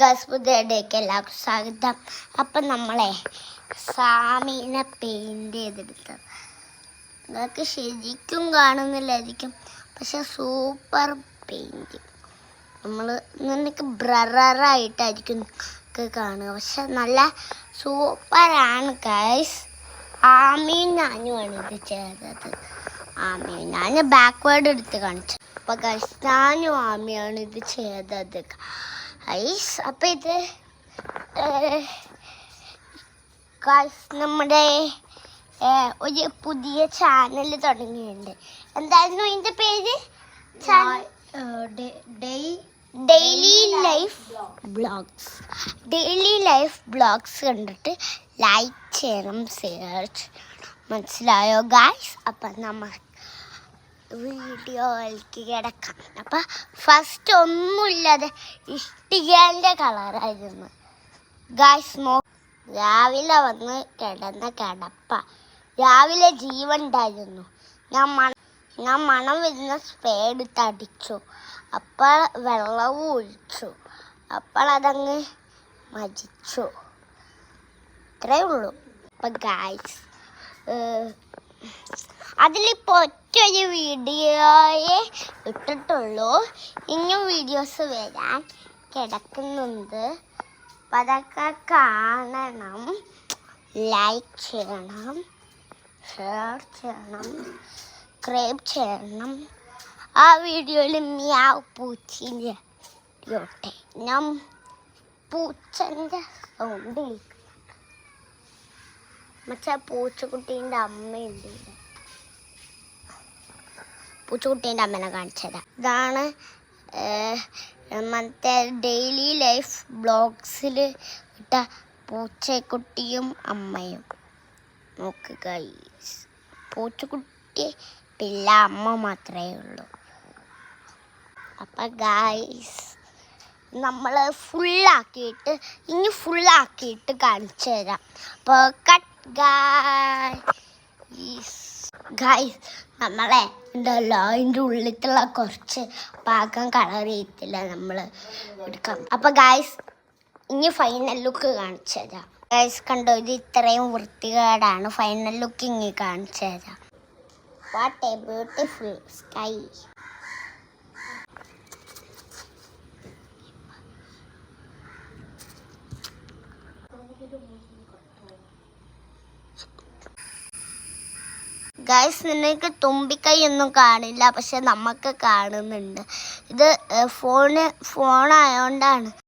പുതിയടേക്ക് എല്ലാവർക്കും സ്വാഗതം. അപ്പം നമ്മളെ സാമീനെ പെയിൻറ് ചെയ്തെടുത്തത് നിങ്ങൾക്ക് ശരിക്കും കാണുന്നില്ലായിരിക്കും, പക്ഷെ സൂപ്പർ പെയിൻറ്. നമ്മൾ നിനക്ക് ബ്ലറായിട്ടായിരിക്കും കാണുക, പക്ഷെ നല്ല സൂപ്പറാണ് ഗൈസ്. ആമിയും ഞാനുമാണ് ഇത് ചെയ്തത്. ആമിയും ഞാൻ ബാക്ക്വേർഡ് എടുത്ത് കാണിച്ചു. അപ്പം ഗൈസ് ഞാനും ആമിയാണ് ഇത് ചെയ്തത്. അപ്പം ഇത് നമ്മുടെ ഒരു പുതിയ ചാനൽ തുടങ്ങിയിട്ടുണ്ട്. എന്തായിരുന്നു ഇതിൻ്റെ പേര്? Daily life blogs. Daily life blogs കണ്ടിട്ട് ലൈക്ക് ചെയ്യണം, ഷെയർ ചെയ്യണം. മനസ്സിലായോ ഗായ്സ്? അപ്പം നമ്മൾ വീഡിയോയിലേക്ക് കിടക്കാം. അപ്പം ഫസ്റ്റ് ഒന്നുമില്ലാതെ ഇഷ്ടികേൻ്റെ കളറായിരുന്നു ഗായ്സ്. രാവിലെ വന്ന് കിടന്ന കിടപ്പ, രാവിലെ ജീവൻ ഉണ്ടായിരുന്നു. ഞാൻ മണം വരുന്ന സ്പ്രേ എടുത്ത് അടിച്ചു. അപ്പോൾ വെള്ളവും ഒഴിച്ചു. അപ്പോൾ അതങ്ങ് മരിച്ചു. ഇത്രയേ ഉള്ളൂ. അപ്പം ഗായ്സ് അതിലിപ്പോൾ ഒറ്റൊരു വീഡിയോയെ ഇട്ടിട്ടുള്ളൂ. ഇനിയും വീഡിയോസ് വരാൻ കിടക്കുന്നുണ്ട്. അപ്പം അതൊക്കെ കാണണം, ലൈക്ക് ചെയ്യണം, ഷെയർ ചെയ്യണം, സബ്സ്ക്രൈബ് ചെയ്യണം. ആ വീഡിയോയിൽ മ്യാവ് പൂച്ചേൻ്റെ ഇട്ടേ. ഞാൻ പൂച്ചൻ്റെ സൗണ്ട് മറ്റേ പൂച്ചക്കുട്ടീൻ്റെ അമ്മയുണ്ട്. പൂച്ചക്കുട്ടീൻ്റെ അമ്മനെ കാണിച്ചതാ. ഇതാണ് മറ്റേ ഡെയിലി ലൈഫ് ബ്ലോഗ്സിൽ ഇട്ട പൂച്ചക്കുട്ടിയും അമ്മയും. നോക്ക് ഗൈസ്, പൂച്ചക്കുട്ടി പിള്ള, അമ്മ മാത്രമേ ഉള്ളൂ. അപ്പം ഗൈസ് നമ്മൾ ഫുള്ളാക്കിയിട്ട് കാണിച്ചു തരാം. അപ്പോൾ കട്ട് ഗൈസ് നമ്മളെ ഉണ്ടല്ലോ, അതിൻ്റെ ഉള്ളിലുള്ള കുറച്ച് ഭാഗം കളർ ചെയ്തില്ല നമ്മൾ എടുക്കാം. അപ്പം ഗൈസ് ഇനി ഫൈനൽ ലുക്ക് കാണിച്ചു തരാം. ഗൈസ് കണ്ടോ, ഇത് ഇത്രയും വൃത്തികേടാണ്. ഫൈനൽ ലുക്ക് ഇനി കാണിച്ചു തരാം. What A beautiful sky. Guys നിങ്ങൾക്ക് തുമ്പിക്കൈ ഒന്നും കാണില്ല, പക്ഷെ നമുക്ക് കാണുന്നുണ്ട്. ഇത് ഫോണായതുകൊണ്ടാണ്.